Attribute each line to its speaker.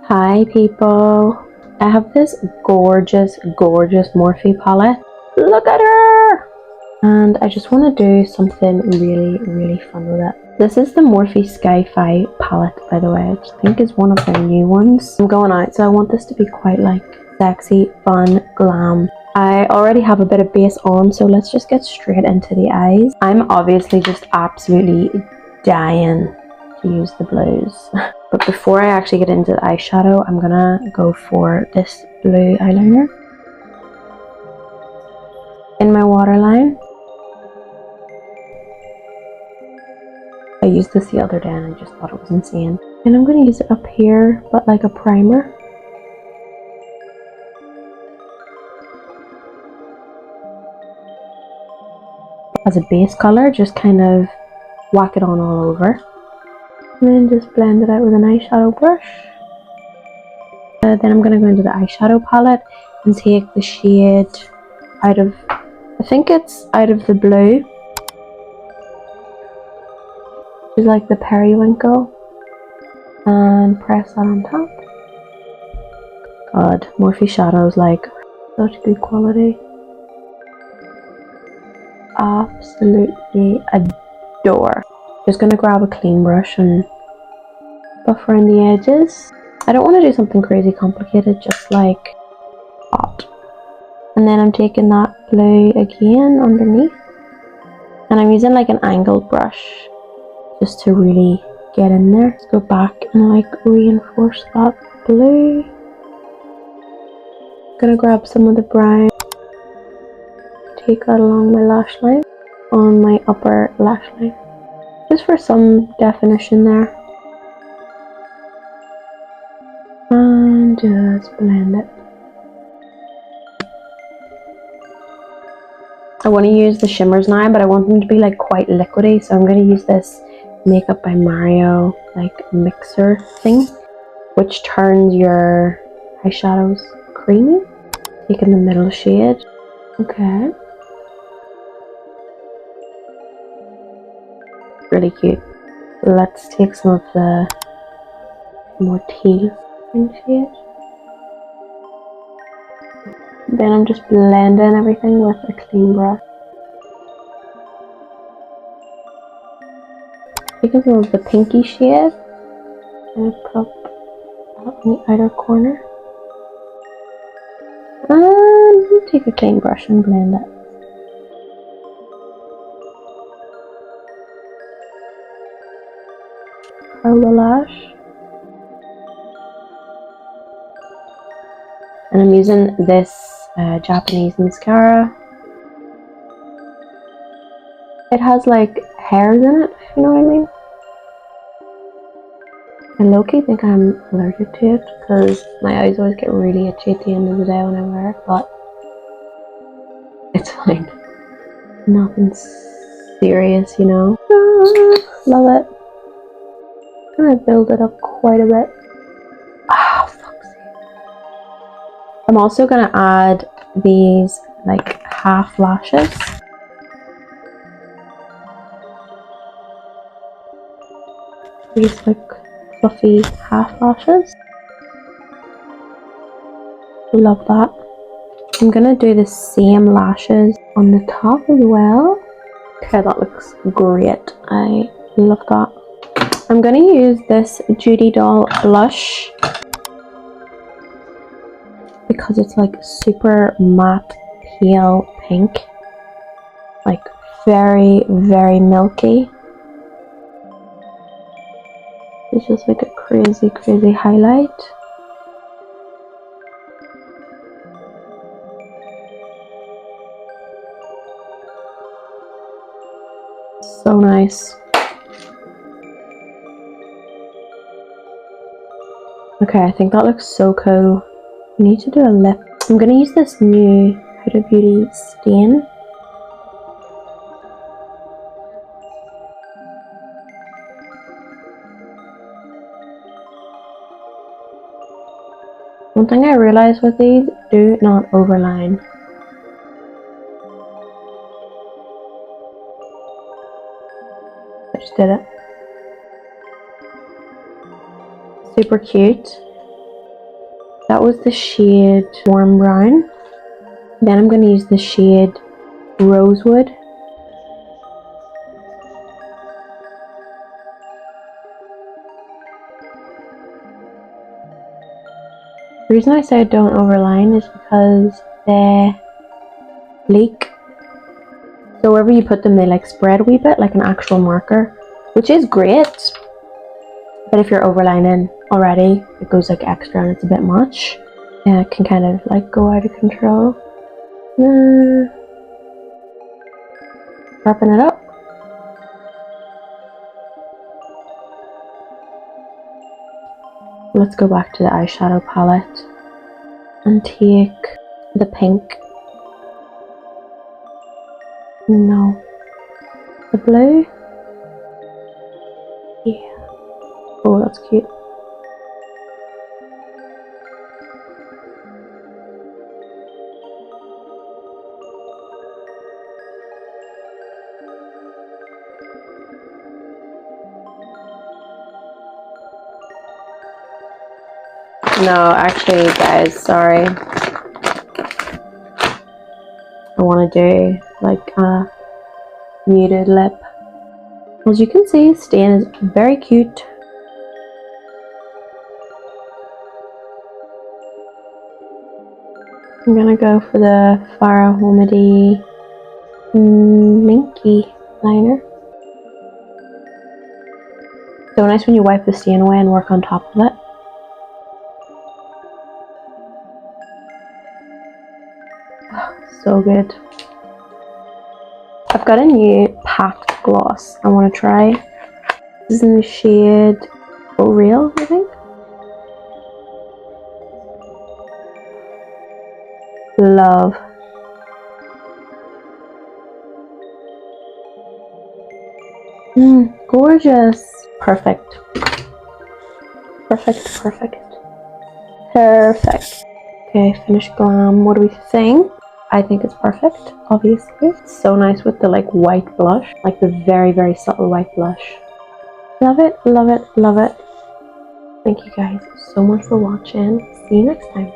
Speaker 1: Hi people, I have this gorgeous Morphe palette. Look at her! And I just want to do something really fun with it. This is the Morphe Sky-Fi palette, by the way. I just think is one of their new ones. I'm going out, so I want this to be quite like sexy, fun, glam. I already have a bit of base on, so let's just get straight into the eyes. I'm obviously just absolutely dying to use the blues. But before I actually get into the eyeshadow, I'm gonna go for this blue eyeliner in my waterline. I used this the other day and I just thought it was insane. And I'm gonna use it up here, but like a primer. As a base color, just kind of whack it on all over. And then just blend it out with an eyeshadow brush. Then I'm going to go into the eyeshadow palette and take the shade out of, I think it's out of the blue. Which is like the periwinkle. And press that on top. God, Morphe shadows like such good quality. Absolutely adore. Just going to grab a clean brush and buff around the edges. I don't want to do something crazy complicated, just like hot. And then I'm taking that blue again underneath. And I'm using like an angled brush just to really get in there. Let's go back and like reinforce that blue. Gonna grab some of the brown. Take that along my lash line. On my upper lash line. Just for some definition there. And just blend it. I want to use the shimmers now, but I want them to be like quite liquidy, so I'm going to use this Makeup by Mario like mixer thing, which turns your eyeshadows creamy. Taking the middle shade. Okay. Really cute. Let's take some of the more teal shade. Then I'm just blending everything with a clean brush. Taking some of the pinky shade and put that in the outer corner. And take a clean brush and blend it. Curl the lash. And I'm using this Japanese mascara. It has like hairs in it, if you know what I mean. I low-key think I'm allergic to it because my eyes always get really itchy at the end of the day when I wear it, but it's fine. Nothing serious, you know. Love it. I'm gonna build it up quite a bit. Ah, fuck's sake. I'm also gonna add these like half lashes. These like fluffy half lashes. Love that. I'm gonna do the same lashes on the top as well. Okay, that looks great. I love that. I'm gonna use this Judy doll blush because it's like super matte pale pink, like very milky. It's just like a crazy highlight. So nice. Okay, I think that looks so cool. I need to do a lip. I'm gonna use this new Huda Beauty stain. One thing I realized with these, do not overline. I just did it. Super cute. That was the shade Warm Brown. Then I'm going to use the shade Rosewood. The reason I say don't overline is because they leak. So wherever you put them, they like spread a wee bit like an actual marker, which is great. But if you're overlining already, it goes like extra and it's a bit much. Yeah, it can kind of like go out of control. Sharpen it up. Let's go back to the eyeshadow palette and take the pink. No. The blue? Yeah. Oh, that's cute. No, actually, guys, sorry. I want to do like a muted lip. As you can see, stain is very cute. I'm gonna go for the FARA HOMIDI MINKY liner. So nice when you wipe the stain away and work on top of it. So good. I've got a new packed gloss I want to try. This is in the shade Oh Real, I think. Love. Gorgeous. Perfect. Perfect, perfect. Perfect. Okay, finished glam. What do we think? I think it's perfect, obviously. It's so nice with the like white blush, like the very, very subtle white blush. Love it, love it, love it. Thank you guys so much for watching. See you next time.